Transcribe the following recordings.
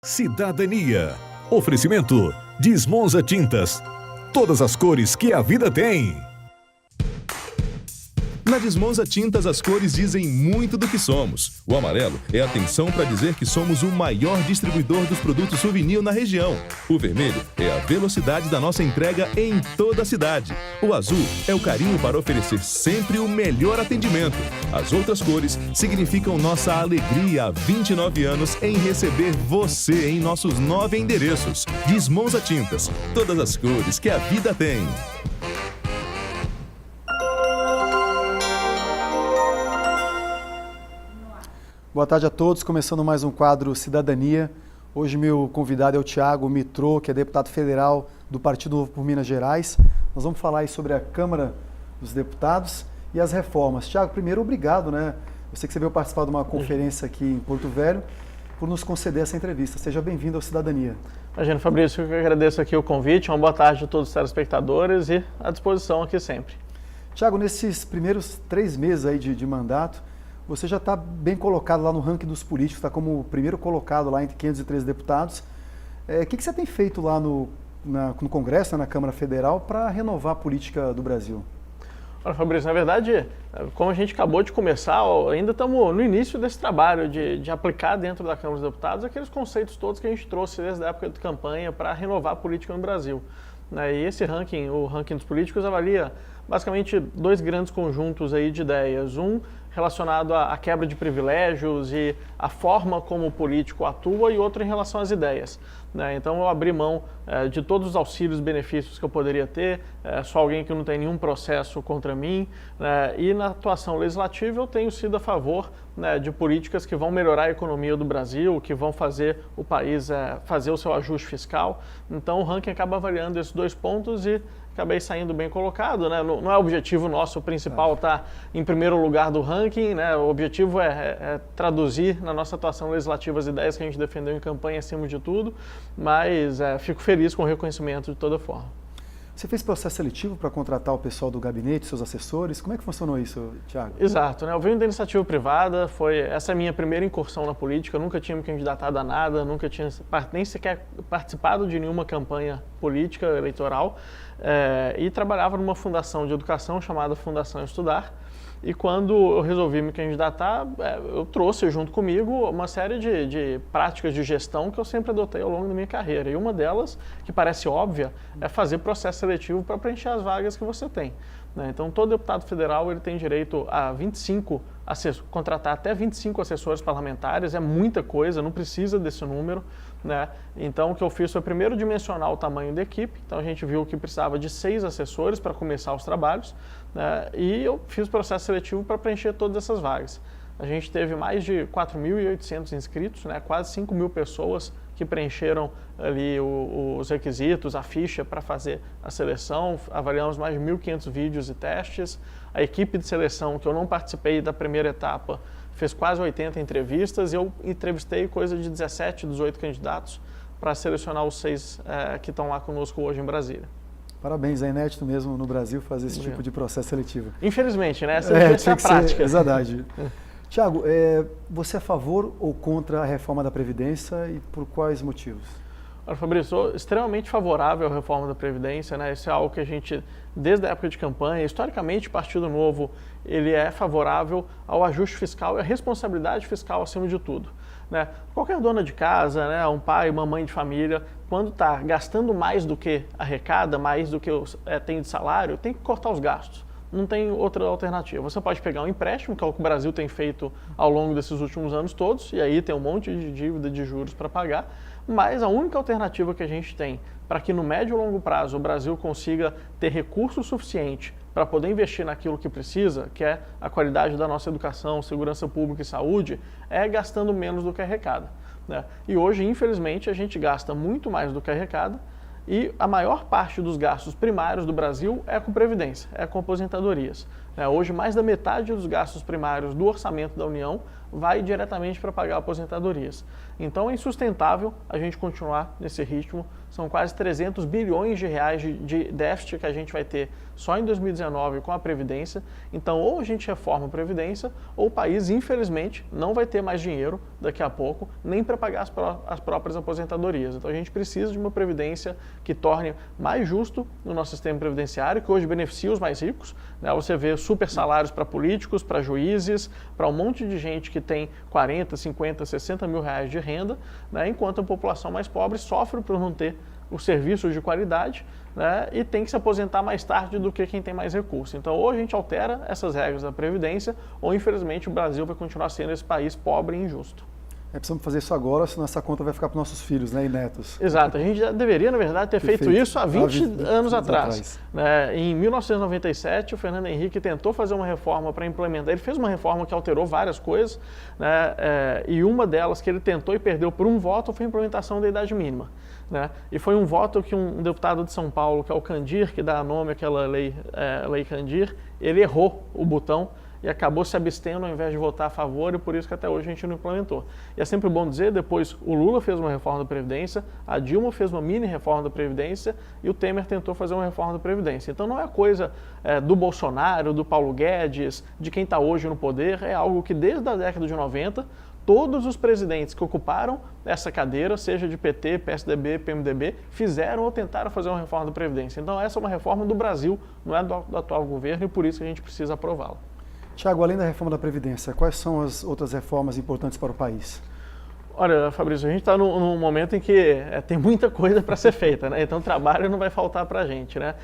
Cidadania. Oferecimento Desmonza Tintas. Todas as cores que a vida tem. Na Desmonza Tintas, as cores dizem muito do que somos. O amarelo é atenção para dizer que somos o maior distribuidor dos produtos souvenir na região. O vermelho é a velocidade da nossa entrega em toda a cidade. O azul é o carinho para oferecer sempre o melhor atendimento. As outras cores significam nossa alegria há 29 anos em receber você em nossos 9 endereços. Desmonza Tintas, todas as cores que a vida tem. Boa tarde a todos, começando mais um quadro Cidadania. Hoje meu convidado é o Thiago Mitrô, que é deputado federal do Partido Novo por Minas Gerais. Nós vamos falar aí sobre a Câmara dos Deputados e as reformas. Thiago, primeiro, obrigado, né? Eu sei que você veio participar de uma conferência aqui em Porto Velho, por nos conceder essa entrevista. Seja bem-vindo ao Cidadania. Imagina, Fabrício, eu que agradeço aqui o convite. Uma boa tarde a todos os telespectadores e à disposição aqui sempre. Thiago, nesses primeiros 3 meses aí de mandato, você já está bem colocado lá no ranking dos políticos, está como o primeiro colocado lá entre 513 deputados. O que você tem feito lá no Congresso, na Câmara Federal, para renovar a política do Brasil? Olha, Fabrício, na verdade, como a gente acabou de começar, ainda estamos no início desse trabalho de aplicar dentro da Câmara dos Deputados aqueles conceitos todos que a gente trouxe desde a época de campanha para renovar a política no Brasil. E esse ranking, o ranking dos políticos, avalia basicamente 2 grandes conjuntos aí de ideias. Um relacionado à quebra de privilégios e a forma como o político atua, e outro em relação às ideias. Então eu abri mão de todos os auxílios e benefícios que eu poderia ter, sou alguém que não tem nenhum processo contra mim, e na atuação legislativa eu tenho sido a favor de políticas que vão melhorar a economia do Brasil, que vão fazer o país fazer o seu ajuste fiscal. Então o ranking acaba avaliando esses 2 pontos e acabei saindo bem colocado, né? Não é o objetivo nosso, o principal estar em primeiro lugar do ranking, né? O objetivo é traduzir na nossa atuação legislativa as ideias que a gente defendeu em campanha acima de tudo, mas fico feliz com o reconhecimento de toda forma. Você fez processo seletivo para contratar o pessoal do gabinete, seus assessores? Como é que funcionou isso, Thiago? Exato, né? Eu venho da iniciativa privada, essa é a minha primeira incursão na política, eu nunca tinha me candidatado a nada, nunca tinha nem sequer participado de nenhuma campanha política eleitoral, e trabalhava numa fundação de educação chamada Fundação Estudar. E quando eu resolvi me candidatar, eu trouxe junto comigo uma série de práticas de gestão que eu sempre adotei ao longo da minha carreira. E uma delas, que parece óbvia, é fazer processo seletivo para preencher as vagas que você tem. Então, todo deputado federal ele tem direito a contratar até 25 assessores parlamentares, é muita coisa, não precisa desse número. Então, o que eu fiz foi primeiro dimensionar o tamanho da equipe. Então, a gente viu que precisava de 6 assessores para começar os trabalhos, e eu fiz o processo seletivo para preencher todas essas vagas. A gente teve mais de 4.800 inscritos, quase 5.000 pessoas que preencheram ali os requisitos, a ficha para fazer a seleção. Avaliamos mais de 1.500 vídeos e testes. A equipe de seleção, que eu não participei da primeira etapa, fez quase 80 entrevistas e eu entrevistei coisa de 17, 18 candidatos para selecionar os 6 que estão lá conosco hoje em Brasília. Parabéns, é inédito mesmo no Brasil fazer esse tipo de processo seletivo. Infelizmente, né? Essa é a prática. Exatamente. Thiago, você é a favor ou contra a reforma da Previdência e por quais motivos? Olha, Fabrício, sou extremamente favorável à reforma da Previdência, Isso é algo que a gente, desde a época de campanha, historicamente o Partido Novo, ele é favorável ao ajuste fiscal e à responsabilidade fiscal acima de tudo. Qualquer dona de casa, um pai, uma mãe de família, quando está gastando mais do que arrecada, mais do que tem de salário, tem que cortar os gastos. Não tem outra alternativa. Você pode pegar um empréstimo, que é o que o Brasil tem feito ao longo desses últimos anos todos, e aí tem um monte de dívida de juros para pagar, mas a única alternativa que a gente tem para que no médio e longo prazo o Brasil consiga ter recurso suficiente para poder investir naquilo que precisa, que é a qualidade da nossa educação, segurança pública e saúde, é gastando menos do que arrecada. E hoje, infelizmente, a gente gasta muito mais do que arrecada, e a maior parte dos gastos primários do Brasil é com previdência, é com aposentadorias. Hoje, mais da metade dos gastos primários do orçamento da União vai diretamente para pagar aposentadorias. Então é insustentável a gente continuar nesse ritmo. São quase 300 bilhões de reais de déficit que a gente vai ter só em 2019 com a Previdência. Então ou a gente reforma a Previdência ou o país, infelizmente, não vai ter mais dinheiro daqui a pouco nem para pagar as próprias aposentadorias. Então a gente precisa de uma Previdência que torne mais justo o nosso sistema previdenciário, que hoje beneficia os mais ricos, né? Você vê super salários para políticos, para juízes, para um monte de gente que tem 40, 50, 60 mil reais de renda, né? Enquanto a população mais pobre sofre por não ter os serviços de qualidade, né? E tem que se aposentar mais tarde do que quem tem mais recursos. Então, ou a gente altera essas regras da Previdência, ou infelizmente o Brasil vai continuar sendo esse país pobre e injusto. Precisamos fazer isso agora, senão essa conta vai ficar para os nossos filhos, né, e netos. Exato, a gente já deveria, na verdade, ter feito isso há 20 anos atrás. Né? Em 1997, o Fernando Henrique tentou fazer uma reforma para implementar. Ele fez uma reforma que alterou várias coisas, né? E uma delas que ele tentou e perdeu por um voto foi a implementação da idade mínima. Né? E foi um voto que um deputado de São Paulo, que é o Candir, que dá nome àquela lei Candir, ele errou o botão e acabou se abstendo ao invés de votar a favor, e por isso que até hoje a gente não implementou. E é sempre bom dizer, depois o Lula fez uma reforma da Previdência, a Dilma fez uma mini reforma da Previdência e o Temer tentou fazer uma reforma da Previdência. Então não é coisa do Bolsonaro, do Paulo Guedes, de quem está hoje no poder, é algo que desde a década de 90, todos os presidentes que ocuparam essa cadeira, seja de PT, PSDB, PMDB, fizeram ou tentaram fazer uma reforma da Previdência. Então essa é uma reforma do Brasil, não é do atual governo, e por isso que a gente precisa aprová-la. Tiago, além da reforma da Previdência, quais são as outras reformas importantes para o país? Olha, Fabrício, a gente está num momento em que tem muita coisa para ser feita, né? Então trabalho não vai faltar para a gente, né?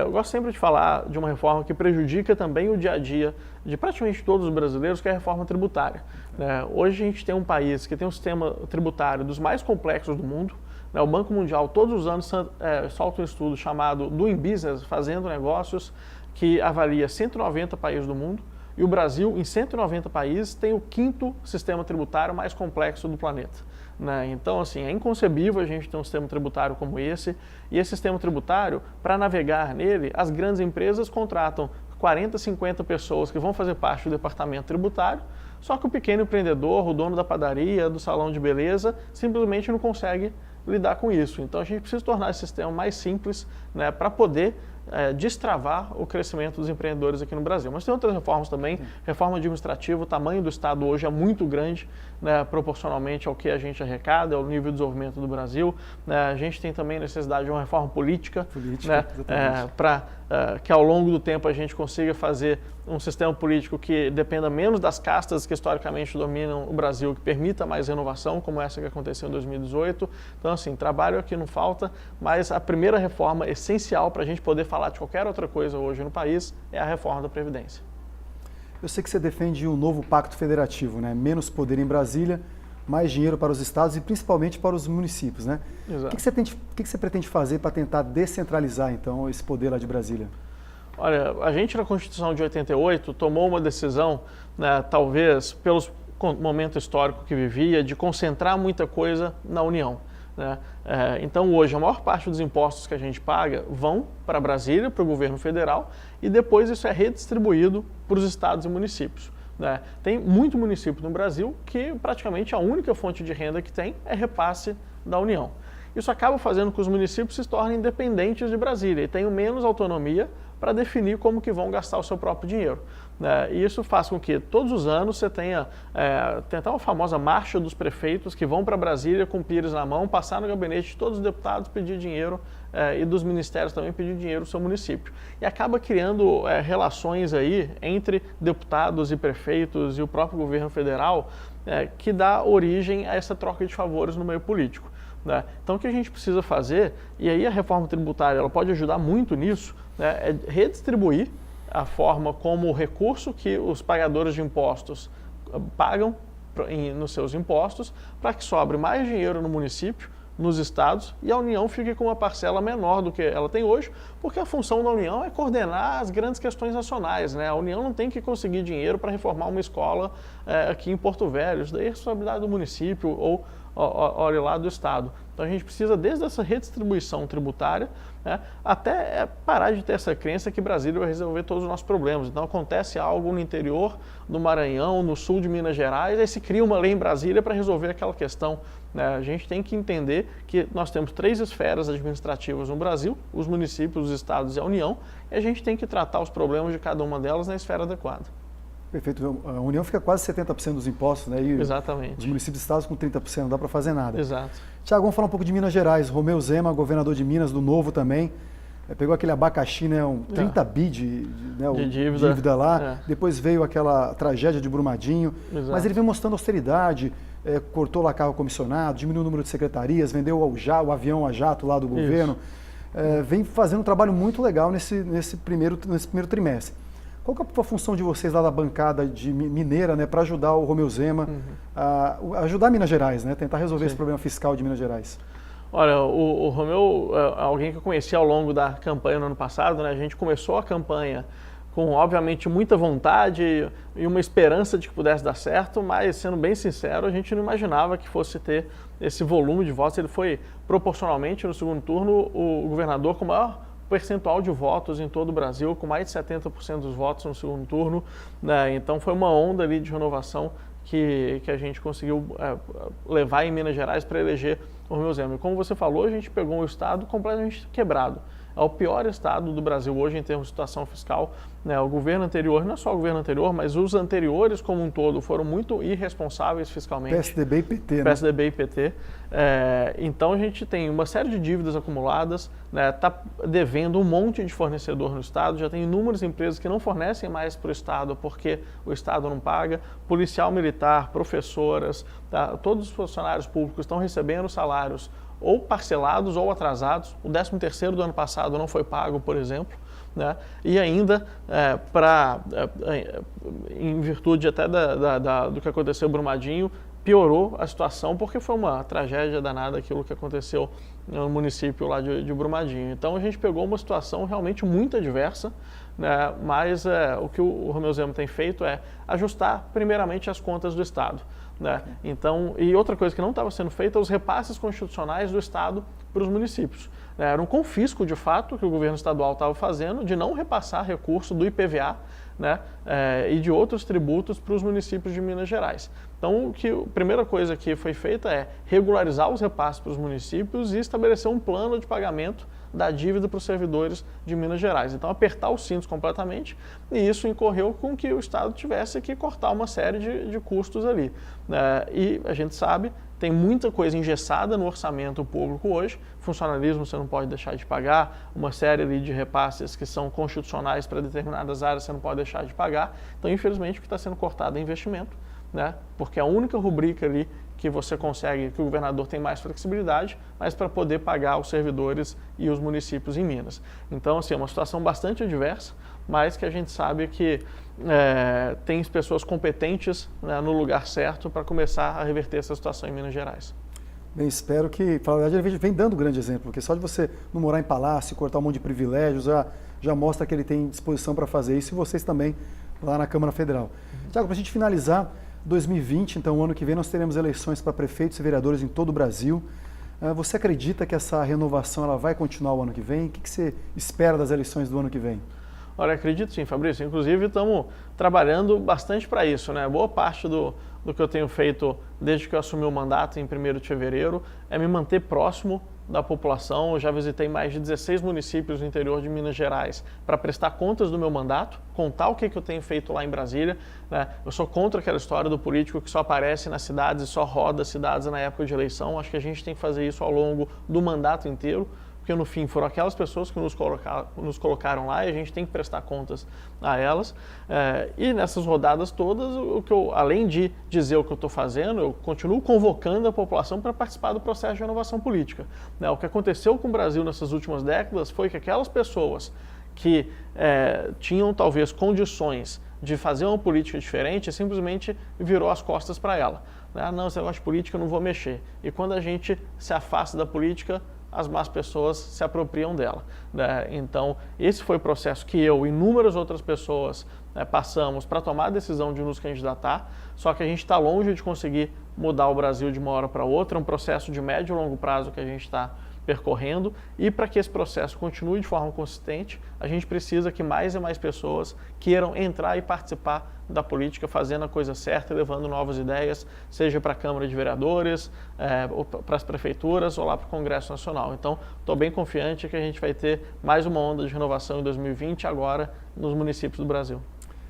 Eu gosto sempre de falar de uma reforma que prejudica também o dia a dia de praticamente todos os brasileiros, que é a reforma tributária. Né? Hoje a gente tem um país que tem um sistema tributário dos mais complexos do mundo. O Banco Mundial todos os anos solta um estudo chamado Doing Business, Fazendo Negócios, que avalia 190 países do mundo. E o Brasil, em 190 países, tem o 5º sistema tributário mais complexo do planeta. Né? Então, assim, é inconcebível a gente ter um sistema tributário como esse. E esse sistema tributário, para navegar nele, as grandes empresas contratam 40, 50 pessoas que vão fazer parte do departamento tributário, só que o pequeno empreendedor, o dono da padaria, do salão de beleza, simplesmente não consegue lidar com isso. Então, a gente precisa tornar esse sistema mais simples, né, para poder destravar o crescimento dos empreendedores aqui no Brasil. Mas tem outras reformas também, reforma administrativa, o tamanho do Estado hoje é muito grande, né, proporcionalmente ao que a gente arrecada, ao nível de desenvolvimento do Brasil. A gente tem também necessidade de uma reforma política, né, para que ao longo do tempo a gente consiga fazer um sistema político que dependa menos das castas que historicamente dominam o Brasil, que permita mais renovação, como essa que aconteceu em 2018. Então, assim, trabalho aqui não falta, mas a primeira reforma essencial para a gente poder falar de qualquer outra coisa hoje no país é a reforma da Previdência. Eu sei que você defende um novo pacto federativo, né? Menos poder em Brasília, mais dinheiro para os estados e principalmente para os municípios, né? Exato. O que você pretende fazer para tentar descentralizar, então, esse poder lá de Brasília? Olha, a gente na Constituição de 88 tomou uma decisão, né, talvez pelo momento histórico que vivia, de concentrar muita coisa na União. Né? Então hoje a maior parte dos impostos que a gente paga vão para Brasília, para o governo federal, e depois isso é redistribuído para os estados e municípios. Né? Tem muito município no Brasil que praticamente a única fonte de renda que tem é repasse da União. Isso acaba fazendo com que os municípios se tornem independentes de Brasília e tenham menos autonomia para definir como que vão gastar o seu próprio dinheiro. E isso faz com que todos os anos você tenha uma famosa marcha dos prefeitos que vão para Brasília com o pires na mão, passar no gabinete de todos os deputados, pedir dinheiro e dos ministérios também pedir dinheiro no seu município. E acaba criando relações aí entre deputados e prefeitos e o próprio governo federal que dá origem a essa troca de favores no meio político. Né? Então o que a gente precisa fazer, e aí a reforma tributária ela pode ajudar muito nisso, né, é redistribuir a forma como o recurso que os pagadores de impostos pagam nos seus impostos, para que sobre mais dinheiro no município, nos estados, e a União fique com uma parcela menor do que ela tem hoje, porque a função da União é coordenar as grandes questões nacionais. Né? A União não tem que conseguir dinheiro para reformar uma escola aqui em Porto Velho, isso daí é responsabilidade do município ou olhe lá do Estado. Então a gente precisa, desde essa redistribuição tributária, né, até parar de ter essa crença que Brasília vai resolver todos os nossos problemas. Então acontece algo no interior do Maranhão, no sul de Minas Gerais, aí se cria uma lei em Brasília para resolver aquela questão. Né? A gente tem que entender que nós temos 3 esferas administrativas no Brasil, os municípios, os estados e a União, e a gente tem que tratar os problemas de cada uma delas na esfera adequada. Perfeito. A União fica quase 70% dos impostos, né? E exatamente. Os municípios e estados com 30%, não dá para fazer nada. Exato. Tiago, vamos falar um pouco de Minas Gerais. Romeu Zema, governador de Minas, do Novo também, pegou aquele abacaxi, né? 30 bi de dívida lá. Depois veio aquela tragédia de Brumadinho. Exato. Mas ele vem mostrando austeridade, cortou lá carro comissionado, diminuiu o número de secretarias, vendeu o avião a jato lá do governo. Vem fazendo um trabalho muito legal nesse primeiro trimestre. Qual que é a função de vocês lá da bancada de mineira, né, para ajudar o Romeu Zema a ajudar Minas Gerais, né, tentar resolver esse problema fiscal de Minas Gerais? Olha, o Romeu é alguém que eu conheci ao longo da campanha no ano passado, né? A gente começou a campanha com, obviamente, muita vontade e uma esperança de que pudesse dar certo, mas, sendo bem sincero, a gente não imaginava que fosse ter esse volume de votos. Ele foi, proporcionalmente, no segundo turno, o governador com o maior percentual de votos em todo o Brasil, com mais de 70% dos votos no segundo turno, né? Então foi uma onda ali de renovação que a gente conseguiu levar em Minas Gerais para eleger o Romeu Zema. E como você falou, a gente pegou um estado completamente quebrado. É o pior estado do Brasil hoje em termos de situação fiscal. Né? O governo anterior, não é só o governo anterior, mas os anteriores como um todo foram muito irresponsáveis fiscalmente. PSDB e PT, né? PSDB e PT. Então a gente tem uma série de dívidas acumuladas, está devendo um monte de fornecedor no estado, já tem inúmeras empresas que não fornecem mais para o estado porque o estado não paga, policial militar, professoras, tá? Todos os funcionários públicos estão recebendo salários ou parcelados ou atrasados. O 13º do ano passado não foi pago, por exemplo, né? E ainda, em virtude até do que aconteceu em Brumadinho, piorou a situação porque foi uma tragédia danada aquilo que aconteceu no município lá de Brumadinho. Então a gente pegou uma situação realmente muito adversa, né? Mas o que o Romeu Zema tem feito é ajustar primeiramente as contas do Estado. Né? Então, e outra coisa que não estava sendo feita é os repasses constitucionais do Estado para os municípios. Era um confisco, de fato, que o governo estadual estava fazendo de não repassar recurso do IPVA, né, e de outros tributos para os municípios de Minas Gerais. Então, a primeira coisa que foi feita é regularizar os repasses para os municípios e estabelecer um plano de pagamento da dívida para os servidores de Minas Gerais. Então, apertar os cintos completamente, e isso incorreu com que o Estado tivesse que cortar uma série de custos ali. E a gente sabe, tem muita coisa engessada no orçamento público hoje, funcionalismo você não pode deixar de pagar, uma série ali de repasses que são constitucionais para determinadas áreas você não pode deixar de pagar. Então, infelizmente, o que está sendo cortado é investimento, né? Porque a única rubrica ali que você consegue, que o governador tem mais flexibilidade, mas para poder pagar os servidores e os municípios em Minas. Então, assim, é uma situação bastante adversa, mas que a gente sabe que tem pessoas competentes, né, no lugar certo para começar a reverter essa situação em Minas Gerais. Bem, espero que, na verdade, ele vem dando grande exemplo, porque só de você não morar em palácio, cortar um monte de privilégios, já mostra que ele tem disposição para fazer isso, e vocês também lá na Câmara Federal. Tiago, para a gente finalizar, 2020, então, o ano que vem, nós teremos eleições para prefeitos e vereadores em todo o Brasil. Você acredita que essa renovação ela vai continuar o ano que vem? O que você espera das eleições do ano que vem? Olha, acredito sim, Fabrício. Inclusive, estamos trabalhando bastante para isso, né? Boa parte do que eu tenho feito desde que eu assumi o mandato em 1º de fevereiro é me manter próximo da população. Eu já visitei mais de 16 municípios no interior de Minas Gerais para prestar contas do meu mandato, contar o que eu tenho feito lá em Brasília, né? Eu sou contra aquela história do político que só aparece nas cidades e só roda as cidades na época de eleição. Acho que a gente tem que fazer isso ao longo do mandato inteiro, porque no fim foram aquelas pessoas que nos colocaram lá e a gente tem que prestar contas a elas. E nessas rodadas todas, além de dizer o que eu estou fazendo, eu continuo convocando a população para participar do processo de renovação política. O que aconteceu com o Brasil nessas últimas décadas foi que aquelas pessoas que tinham talvez condições de fazer uma política diferente, simplesmente virou as costas para ela. Não, esse negócio de política eu não vou mexer. E quando a gente se afasta da política, as más pessoas se apropriam dela, né? Então, esse foi o processo que eu e inúmeras outras pessoas passamos para tomar a decisão de nos candidatar, só que a gente está longe de conseguir mudar o Brasil de uma hora para outra, é um processo de médio e longo prazo que a gente está percorrendo, e para que esse processo continue de forma consistente, a gente precisa que mais e mais pessoas queiram entrar e participar da política, fazendo a coisa certa, levando novas ideias, seja para a Câmara de Vereadores, ou para as prefeituras, ou lá para o Congresso Nacional. Então, estou bem confiante que a gente vai ter mais uma onda de renovação em 2020, agora nos municípios do Brasil.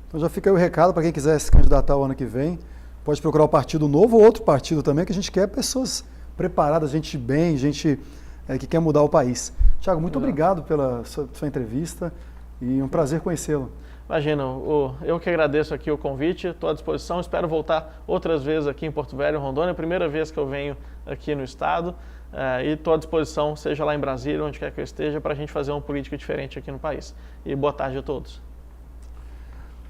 Então já fica aí o recado para quem quiser se candidatar o ano que vem, pode procurar o Partido Novo ou outro partido também, que a gente quer pessoas preparadas, gente bem, gente que quer mudar o país. Tiago, muito obrigado pela sua entrevista e um prazer conhecê-lo. Imagina, eu que agradeço aqui o convite, estou à disposição, espero voltar outras vezes aqui em Porto Velho, Rondônia, é a primeira vez que eu venho aqui no estado, e estou à disposição, seja lá em Brasília, onde quer que eu esteja, para a gente fazer uma política diferente aqui no país. E boa tarde a todos.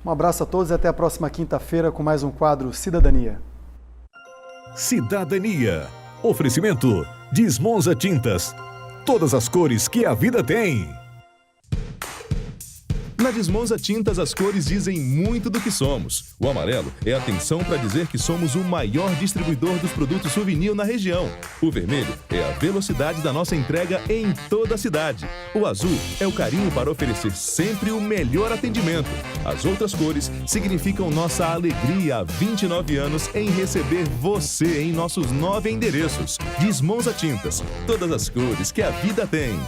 Um abraço a todos e até a próxima quinta-feira com mais um quadro Cidadania. Cidadania. Oferecimento Desmonza Tintas. Todas as cores que a vida tem. Na Desmonza Tintas, as cores dizem muito do que somos. O amarelo é atenção para dizer que somos o maior distribuidor dos produtos souvenir na região. O vermelho é a velocidade da nossa entrega em toda a cidade. O azul é o carinho para oferecer sempre o melhor atendimento. As outras cores significam nossa alegria há 29 anos em receber você em nossos 9 endereços. Desmonza Tintas, todas as cores que a vida tem.